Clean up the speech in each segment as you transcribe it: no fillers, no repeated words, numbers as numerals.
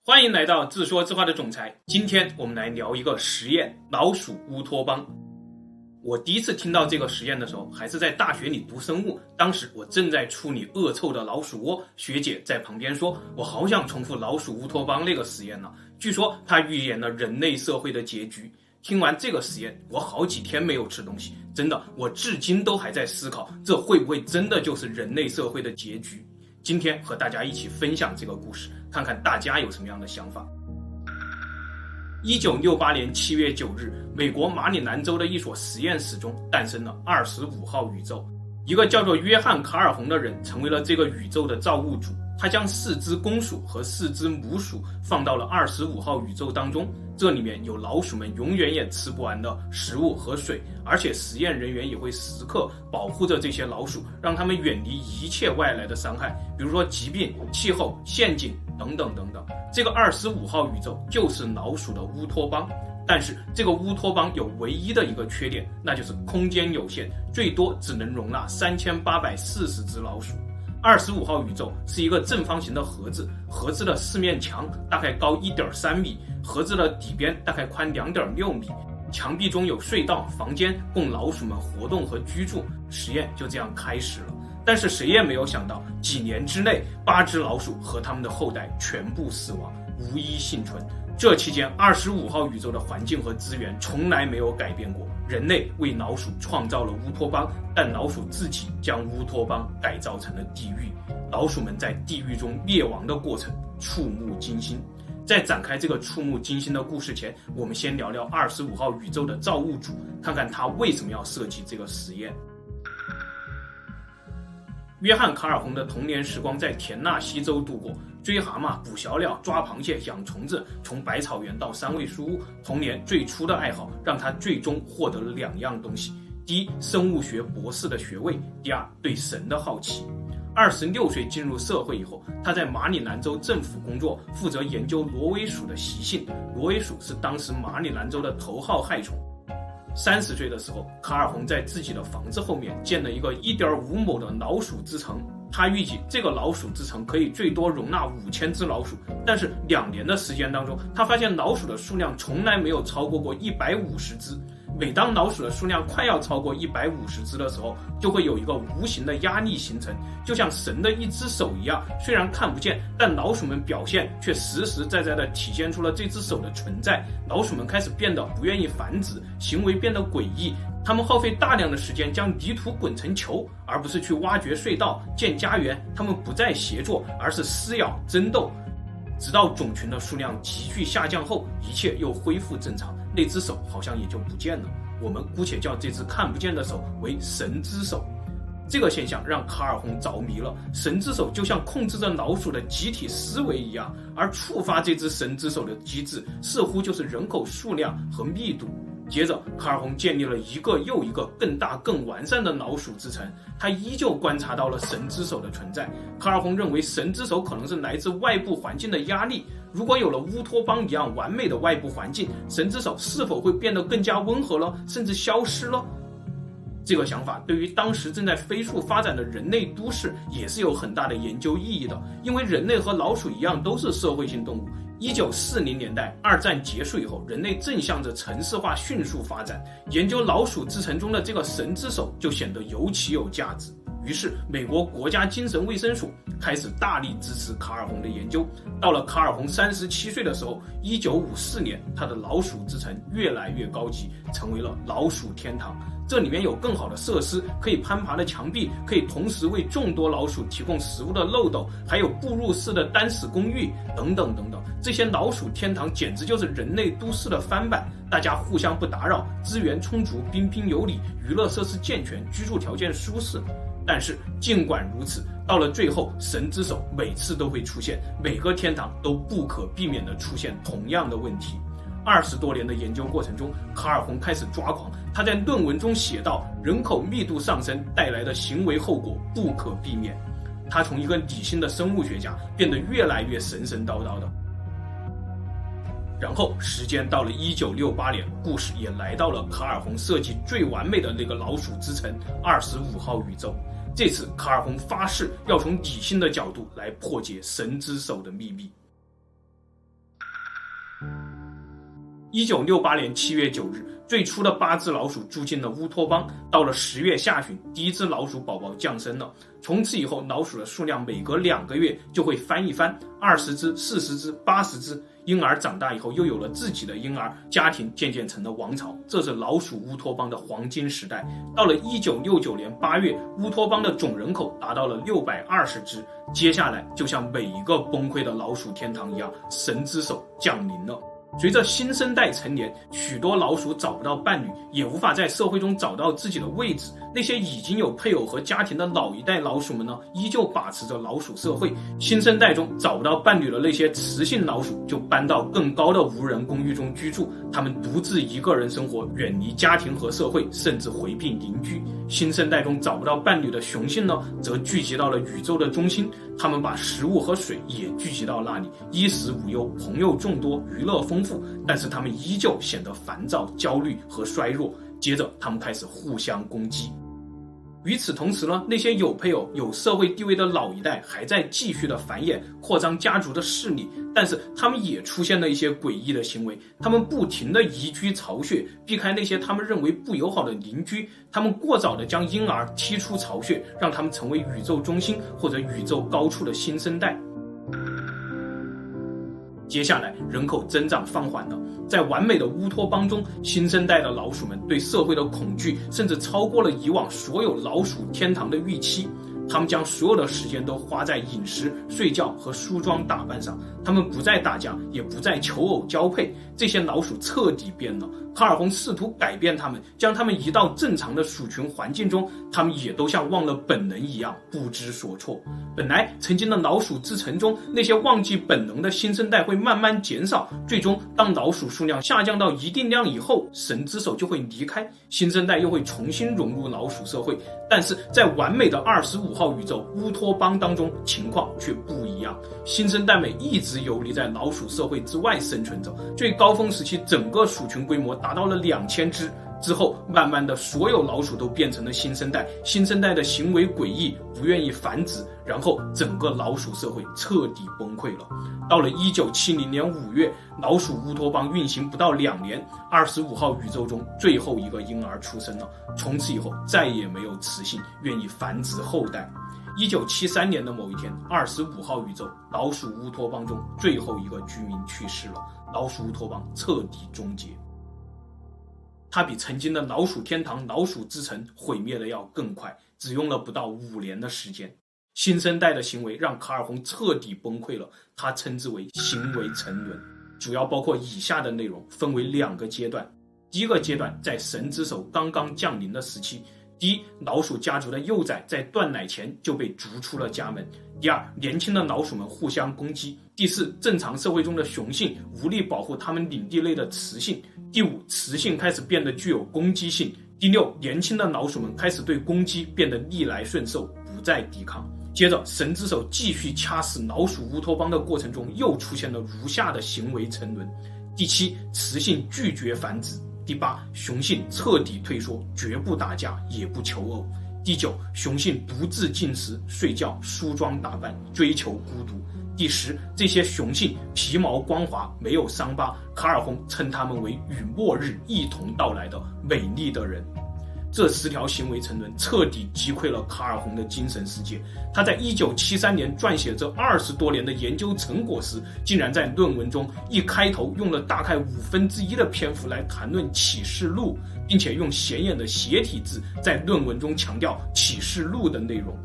欢迎来到自说自话的总裁。今天我们来聊一个实验——老鼠乌托邦。我第一次听到这个实验的时候，还是在大学里读生物，当时我正在处理恶臭的老鼠窝，学姐在旁边说，我好想重复老鼠乌托邦那个实验呢，据说它预言了人类社会的结局。听完这个实验，我好几天没有吃东西，真的，我至今都还在思考，这会不会真的就是人类社会的结局。今天和大家一起分享这个故事，看看大家有什么样的想法。1968年7月9日，美国马里兰州的一所实验室中诞生了25号宇宙。一个叫做约翰·卡尔洪的人成为了这个宇宙的造物主，他将4只公鼠和4只母鼠放到了25号宇宙当中，这里面有老鼠们永远也吃不完的食物和水，而且实验人员也会时刻保护着这些老鼠，让它们远离一切外来的伤害，比如说疾病、气候、陷阱等等等等。这个25号宇宙就是老鼠的乌托邦。但是这个乌托邦有唯一的一个缺点，那就是空间有限，最多只能容纳3840只老鼠。25号宇宙是一个正方形的盒子，盒子的四面墙大概高1.3米，盒子的底边大概宽2.6米，墙壁中有隧道、房间供老鼠们活动和居住。实验就这样开始了。但是谁也没有想到，几年之内8只老鼠和它们的后代全部死亡，无一幸存。这期间25号宇宙的环境和资源从来没有改变过，人类为老鼠创造了乌托邦，但老鼠自己将乌托邦改造成了地狱。老鼠们在地狱中灭亡的过程触目惊心。在展开这个触目惊心的故事前，我们先聊聊25号宇宙的造物主，看看他为什么要设计这个实验。约翰·卡尔洪的童年时光在田纳西州度过，追蛤蟆、捕小鸟、抓螃蟹、养虫子，从百草园到三味书屋。童年最初的爱好让他最终获得了2样东西：第一，生物学博士的学位；第二，对神的好奇。26岁进入社会以后，他在马里兰州政府工作，负责研究挪威鼠的习性。挪威鼠是当时马里兰州的头号害虫。30岁的时候，卡尔洪在自己的房子后面建了一个1.5亩的老鼠之城。他预计这个老鼠之城可以最多容纳5000只老鼠，但是2年的时间当中，他发现老鼠的数量从来没有超过过150只。每当老鼠的数量快要超过150只的时候，就会有一个无形的压力形成，就像神的一只手一样，虽然看不见，但老鼠们表现却实实在在地体现出了这只手的存在。老鼠们开始变得不愿意繁殖，行为变得诡异，他们耗费大量的时间将泥土滚成球，而不是去挖掘隧道、建家园。他们不再协作，而是撕咬、争斗，直到种群的数量急剧下降后，一切又恢复正常，那只手好像也就不见了。我们姑且叫这只看不见的手为神之手。这个现象让卡尔洪着迷了，神之手就像控制着老鼠的集体思维一样，而触发这只神之手的机制似乎就是人口数量和密度。接着，卡尔洪建立了一个又一个更大更完善的老鼠之城，他依旧观察到了神之手的存在。卡尔洪认为神之手可能是来自外部环境的压力，如果有了乌托邦一样完美的外部环境，神之手是否会变得更加温和了，甚至消失了？这个想法对于当时正在飞速发展的人类都市也是有很大的研究意义的，因为人类和老鼠一样都是社会性动物。1940年代，2战结束以后，人类正向着城市化迅速发展，研究老鼠之城中的这个神之手就显得尤其有价值。于是，美国国家精神卫生署开始大力支持卡尔洪的研究。到了卡尔洪37岁的时候，1954年，他的老鼠之城越来越高级，成为了老鼠天堂。这里面有更好的设施，可以攀爬的墙壁，可以同时为众多老鼠提供食物的漏斗，还有步入式的单室公寓等等等等。这些老鼠天堂简直就是人类都市的翻版，大家互相不打扰，资源充足，彬彬有礼，娱乐设施健全，居住条件舒适。但是尽管如此，到了最后，神之手每次都会出现，每个天堂都不可避免地出现同样的问题。20多年的研究过程中，卡尔洪开始抓狂，他在论文中写道，人口密度上升带来的行为后果不可避免。他从一个理性的生物学家变得越来越神神叨叨的。然后时间到了1968年，故事也来到了卡尔洪设计最完美的那个老鼠之城25号宇宙。这次卡尔洪发誓要从理性的角度来破解神之手的秘密。1968年7月9日，最初的8只老鼠住进了乌托邦。到了10月下旬，第一只老鼠宝宝降生了。从此以后，老鼠的数量每隔2个月就会翻一番，20只、40只、80只。婴儿长大以后，又有了自己的婴儿，家庭渐渐成了王朝。这是老鼠乌托邦的黄金时代。到了1969年8月，乌托邦的总人口达到了620只。接下来，就像每一个崩溃的老鼠天堂一样，神之手降临了。随着新生代成年，许多老鼠找不到伴侣，也无法在社会中找到自己的位置。那些已经有配偶和家庭的老一代老鼠们呢，依旧把持着老鼠社会。新生代中找不到伴侣的那些雌性老鼠，就搬到更高的无人公寓中居住。他们独自一个人生活，远离家庭和社会，甚至回避邻居。新生代中找不到伴侣的雄性呢，则聚集到了宇宙的中心。他们把食物和水也聚集到那里，衣食无忧，朋友众多，娱乐丰富，但是他们依旧显得烦躁、焦虑和衰弱。接着他们开始互相攻击。与此同时呢，那些有配偶、有社会地位的老一代还在继续的繁衍、扩张家族的势力，但是他们也出现了一些诡异的行为。他们不停地移居巢穴，避开那些他们认为不友好的邻居。他们过早地将婴儿踢出巢穴，让他们成为宇宙中心或者宇宙高处的新生代。接下来，人口增长放缓了。在完美的乌托邦中，新生代的老鼠们对社会的恐惧甚至超过了以往所有老鼠天堂的预期。他们将所有的时间都花在饮食、睡觉和梳妆打扮上。他们不再打架，也不再求偶交配。这些老鼠彻底变了。卡尔洪试图改变他们，将他们移到正常的鼠群环境中，他们也都像忘了本能一样不知所措。本来曾经的老鼠之城中，那些忘记本能的新生代会慢慢减少，最终当老鼠数量下降到一定量以后，神之手就会离开，新生代又会重新融入老鼠社会。但是在完美的25号宇宙乌托邦当中，情况却不一样。新生代们一直游离在老鼠社会之外生存着，最高峰时期整个鼠群规模达到了2000只。之后慢慢的所有老鼠都变成了新生代，新生代的行为诡异，不愿意繁殖，然后整个老鼠社会彻底崩溃了。到了1970年5月，老鼠乌托邦运行不到2年，25号宇宙中最后一个婴儿出生了。从此以后再也没有雌性愿意繁殖后代。1973年的某一天，25号宇宙老鼠乌托邦中最后一个居民去世了，老鼠乌托邦彻底终结。它比曾经的老鼠天堂、老鼠之城毁灭的要更快，只用了不到5年的时间。新生代的行为让卡尔洪彻底崩溃了，他称之为行为沉沦，主要包括以下的内容，分为2个阶段。第一个阶段在神之手刚刚降临的时期，第一，老鼠家族的幼崽在断奶前就被逐出了家门；第二，年轻的老鼠们互相攻击；第四，正常社会中的雄性无力保护他们领地内的雌性；第五，雌性开始变得具有攻击性；第六，年轻的老鼠们开始对攻击变得逆来顺受，不再抵抗。接着，神之手继续掐死老鼠乌托邦的过程中，又出现了如下的行为沉沦：第七，雌性拒绝繁殖；第八，雄性彻底退缩，绝不打架，也不求偶；第九，雄性独自进食、睡觉、梳妆打扮，追求孤独；第十，这些雄性皮毛光滑，没有伤疤，卡尔洪称他们为与末日一同到来的美丽的人。这10条行为沉沦彻底击溃了卡尔洪的精神世界。他在1973年撰写这20多年的研究成果时，竟然在论文中一开头用了大概1/5的篇幅来谈论启示录，并且用显眼的斜体字在论文中强调启示录的内容。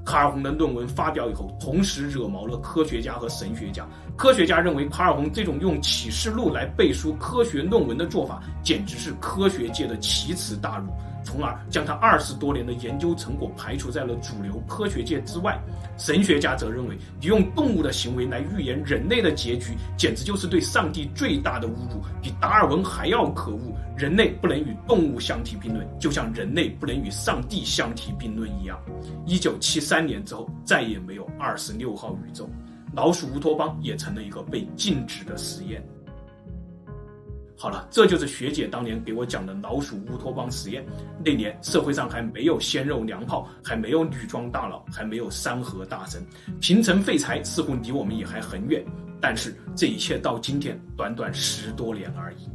卡尔洪的论文发表以后，同时惹毛了科学家和神学家。科学家认为卡尔洪这种用启示录来背书科学论文的做法，简直是科学界的奇耻大辱，从而将他20多年的研究成果排除在了主流科学界之外。神学家则认为，你用动物的行为来预言人类的结局，简直就是对上帝最大的侮辱，比达尔文还要可恶。人类不能与动物相提并论，就像人类不能与上帝相提并论一样。1973年之后，再也没有26号宇宙，老鼠乌托邦也成了一个被禁止的实验。好了，这就是学姐当年给我讲的老鼠乌托邦实验。那年社会上还没有鲜肉娘炮，还没有女装大佬，还没有山河大神，平成废柴似乎离我们也还很远。但是这一切到今天短短10多年而已。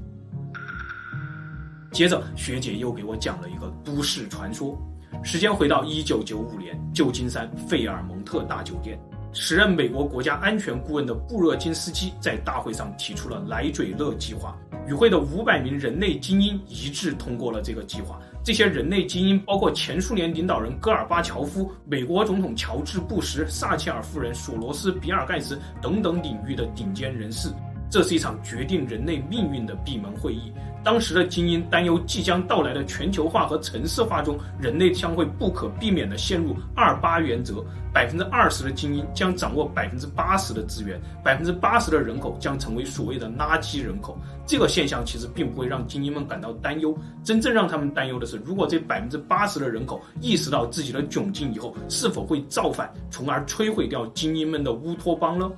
接着学姐又给我讲了一个都市传说。时间回到1995年，旧金山费尔蒙特大酒店，时任美国国家安全顾问的布热津斯基在大会上提出了奶嘴乐计划。与会的500名人类精英一致通过了这个计划。这些人类精英包括前苏联领导人戈尔巴乔夫、美国总统乔治·布什、撒切尔夫人、索罗斯、比尔·盖茨等等领域的顶尖人士。这是一场决定人类命运的闭门会议。当时的精英担忧即将到来的全球化和城市化中，人类将会不可避免地陷入28原则，20%的精英将掌握80%的资源，80%的人口将成为所谓的垃圾人口。这个现象其实并不会让精英们感到担忧，真正让他们担忧的是，如果这80%的人口意识到自己的窘境以后，是否会造反，从而摧毁掉精英们的乌托邦呢？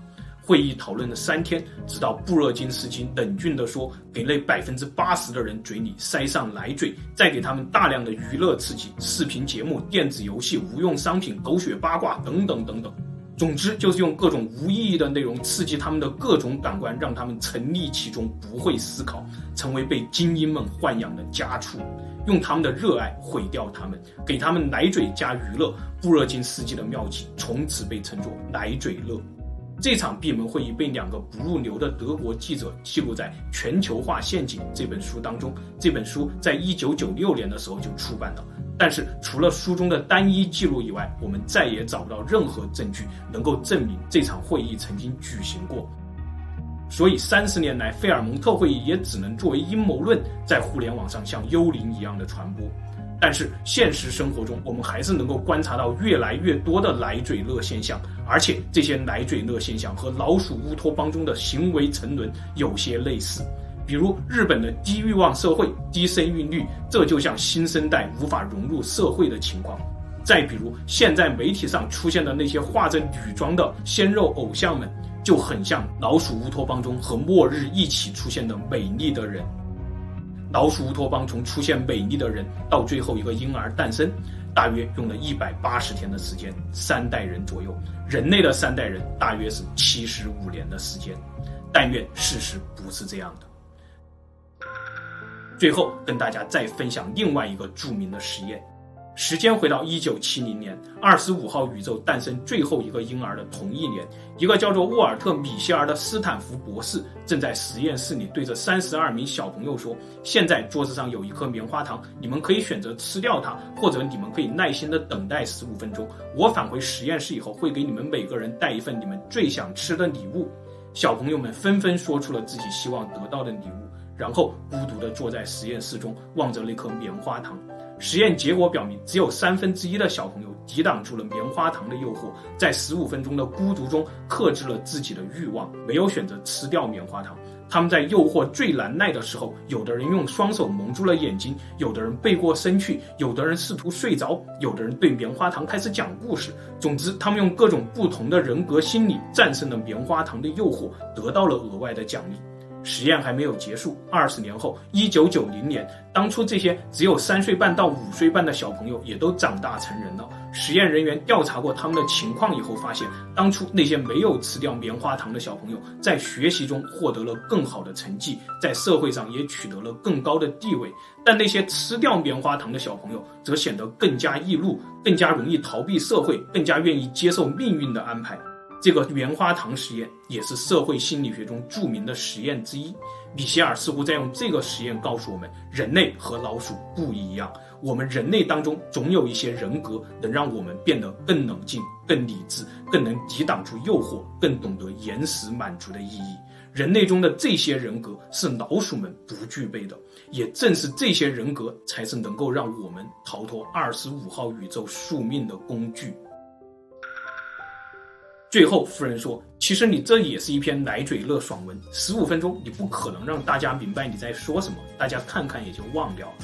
会议讨论了3天，直到布热津斯基冷峻地说，给那80%的人嘴里塞上奶嘴，再给他们大量的娱乐刺激，视频节目、电子游戏、无用商品、狗血八卦等等等等。总之就是用各种无意义的内容刺激他们的各种感官，让他们沉溺其中，不会思考，成为被精英们豢养的家畜，用他们的热爱毁掉他们，给他们奶嘴加娱乐。布热津斯基的妙计从此被称作奶嘴乐。这场闭门会议被2个不入流的德国记者记录在《全球化陷阱》这本书当中。这本书在1996年的时候就出版了，但是除了书中的单一记录以外，我们再也找不到任何证据能够证明这场会议曾经举行过。所以30年来，费尔蒙特会议也只能作为阴谋论在互联网上像幽灵一样的传播。但是现实生活中，我们还是能够观察到越来越多的奶嘴乐现象，而且这些奶嘴乐现象和老鼠乌托邦中的行为沉沦有些类似。比如日本的低欲望社会、低生育率，这就像新生代无法融入社会的情况。再比如现在媒体上出现的那些化着女装的鲜肉偶像们，就很像老鼠乌托邦中和末日一起出现的美丽的人。老鼠乌托邦从出现美丽的人到最后一个婴儿诞生，大约用了180天的时间，3代人左右。人类的3代人大约是75年的时间。但愿事实不是这样的。最后跟大家再分享另外一个著名的实验。时间回到1970年，25号宇宙诞生最后一个婴儿的同一年，一个叫做沃尔特·米歇尔的斯坦福博士正在实验室里对着32名小朋友说，现在桌子上有一颗棉花糖，你们可以选择吃掉它，或者你们可以耐心的等待15分钟，我返回实验室以后会给你们每个人带一份你们最想吃的礼物。小朋友们纷纷说出了自己希望得到的礼物，然后孤独地坐在实验室中望着那颗棉花糖。实验结果表明，只有1/3的小朋友抵挡住了棉花糖的诱惑，在15分钟的孤独中克制了自己的欲望，没有选择吃掉棉花糖。他们在诱惑最难耐的时候，有的人用双手蒙住了眼睛，有的人背过身去，有的人试图睡着，有的人对棉花糖开始讲故事。总之，他们用各种不同的人格心理战胜了棉花糖的诱惑，得到了额外的奖励。实验还没有结束，20年后，1990年，当初这些只有3岁半到5岁半的小朋友也都长大成人了。实验人员调查过他们的情况以后发现，当初那些没有吃掉棉花糖的小朋友，在学习中获得了更好的成绩，在社会上也取得了更高的地位。但那些吃掉棉花糖的小朋友，则显得更加易怒，更加容易逃避社会，更加愿意接受命运的安排。这个棉花糖实验也是社会心理学中著名的实验之一。米歇尔似乎在用这个实验告诉我们，人类和老鼠不一样，我们人类当中总有一些人格能让我们变得更冷静、更理智，更能抵挡住诱惑，更懂得延时满足的意义。人类中的这些人格是老鼠们不具备的，也正是这些人格才是能够让我们逃脱25号宇宙宿命的工具。最后夫人说，其实你这也是一篇奶嘴乐爽文，15分钟你不可能让大家明白你在说什么，大家看看也就忘掉了。